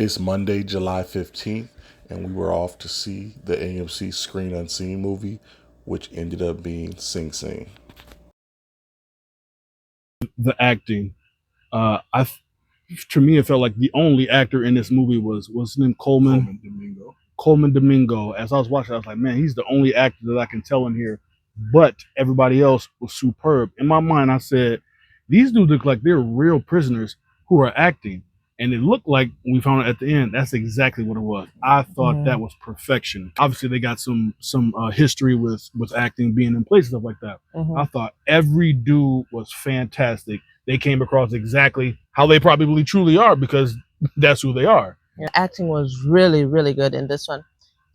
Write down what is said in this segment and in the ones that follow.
It's Monday, July 15th, and we were off to see the AMC Screen Unseen movie, which ended up being Sing Sing. The acting, I to me it felt like the only actor in this movie was what's his name, Coleman Domingo. Coleman Domingo. As I was watching, I was like, man, he's the only actor that I can tell in here. But everybody else was superb. In my mind, I said, these dudes look like they're real prisoners who are acting. And it looked like we found out at the end, that's exactly what it was. I thought that was perfection. Obviously, they got some history with acting, being in places, stuff like that. I thought every dude was fantastic. They came across exactly how they probably truly are because that's who they are. Yeah, acting was really, really good in this one.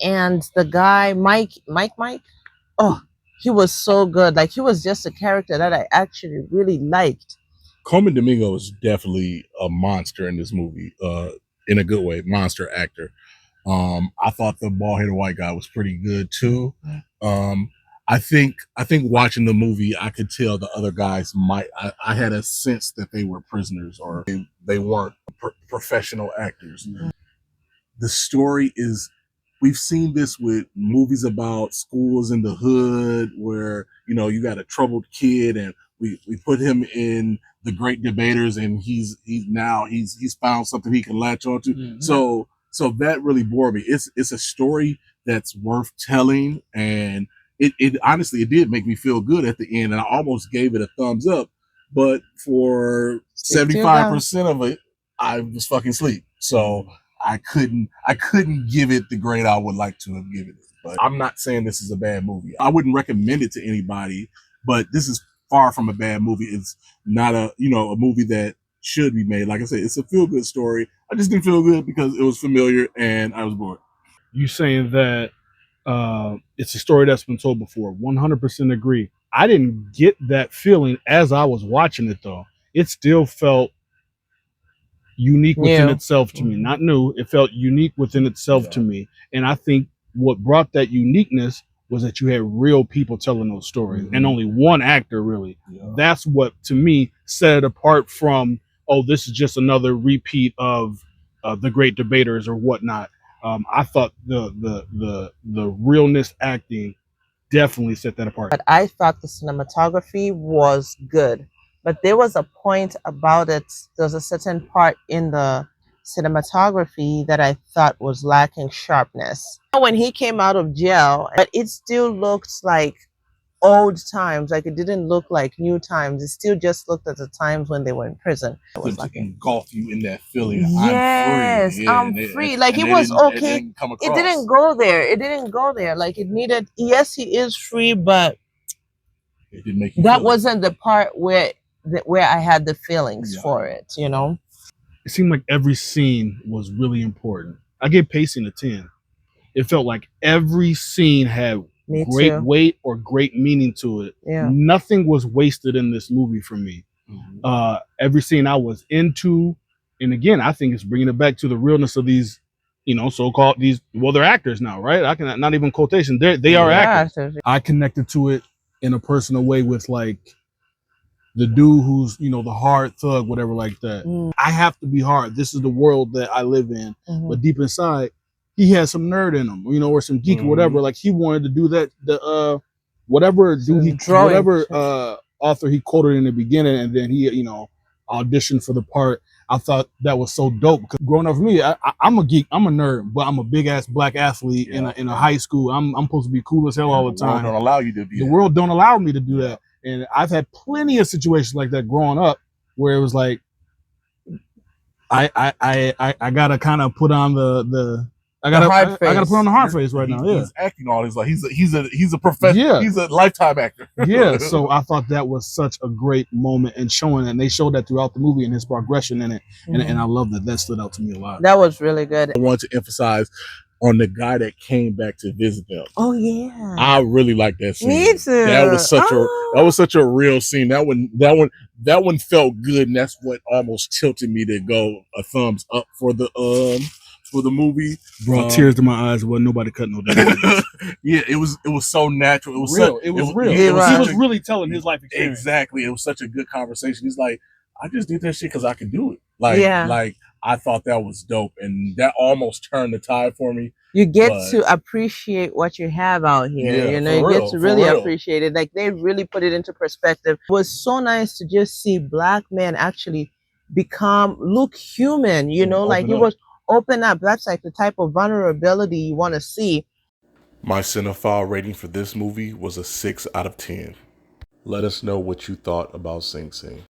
And the guy, Mike, oh, he was so good. Like, he was just a character that I actually really liked. Coleman Domingo is definitely a monster in this movie, in a good way, monster actor. I thought the bald-headed white guy was pretty good too. I think watching the movie, I could tell the other guys I had a sense that they were prisoners or they weren't professional actors. The story is, we've seen this with movies about schools in the hood where, you got a troubled kid and we put him in The Great Debaters and he's found something he can latch onto. So that really bored me. It's a story that's worth telling, and it honestly, it did make me feel good at the end, and I almost gave it a thumbs up, but for 75% of it, I was fucking asleep. So I couldn't give it the grade I would like to have given it. But I'm not saying this is a bad movie. I wouldn't recommend it to anybody, but this is far from a bad movie. It's not a movie that should be made. Like I said, it's a feel-good story. I just didn't feel good because it was familiar and I was bored. You saying that it's a story that's been told before. 100% agree. I didn't get that feeling as I was watching it, though. It still felt unique within itself to me. Not new. It felt unique within itself to me. And I think what brought that uniqueness was that you had real people telling those stories and only one actor, really. That's what, to me, set it apart from, oh, this is just another repeat of The Great Debaters or whatnot. I thought the realness acting definitely set that apart. But I thought the cinematography was good. But there was a point about it, there's a certain part in the cinematography that I thought was lacking sharpness. When he came out of jail, but it still looked like old times. Like, it didn't look like new times. It still just looked at the times when they were in prison. It was to engulf you in that feeling. Yes, I'm free. Like, it was okay. It didn't go there. It didn't go there. Like, it needed. Yes, he is free, but it didn't make you that wasn't the part where I had the feelings for it. It seemed like every scene was really important. I gave pacing a 10. It felt like every scene had great weight or great meaning to it. Nothing was wasted in this movie for me. Every scene I was into, and again, I think it's bringing it back to the realness of these, so-called they're actors now, right? I can not even quotation. They are actors. I connected to it in a personal way with, like, the dude who's, the hard thug, whatever like that. I have to be hard. This is the world that I live in. But deep inside, he had some nerd in him, or some geek or whatever. Like, he wanted to do that. Whatever author he quoted in the beginning, and then he, auditioned for the part. I thought that was so dope. Because growing up for me, I'm a geek, I'm a nerd, but I'm a big ass black athlete in a high school. I'm supposed to be cool as hell all the time. The world don't allow you to be. The world don't allow me to do that. And I've had plenty of situations like that growing up where it was like, I gotta kind of put on I gotta put on the hard face right now. He's acting all his life. He's a professional. Yeah. He's a lifetime actor. Yeah. So I thought that was such a great moment and showing, and they showed that throughout the movie and his progression in it. And I love that stood out to me a lot. That was really good. I want to emphasize on the guy that came back to visit them. Oh yeah. I really like that scene. Me too. That was such a real scene. That one felt good, and that's what almost tilted me to go a thumbs up for the movie. Brought tears to my eyes. Wasn't nobody cutting no down. Yeah, it was so natural. It was real. It was real. He was really telling his life experience. Exactly. It was such a good conversation. He's like, I just did that shit because I could do it. Like I thought that was dope, and that almost turned the tide for me. You get But to appreciate what you have out here. yeah, You know, for you get real, to for really real. appreciate it. Like they really put it into perspective. It was so nice to just see black men actually look human, you And know, like open it up. was open up. That's like the type of vulnerability you want to see. My cinephile rating for this movie was a 6 out of 10. Let us know what you thought about Sing Sing.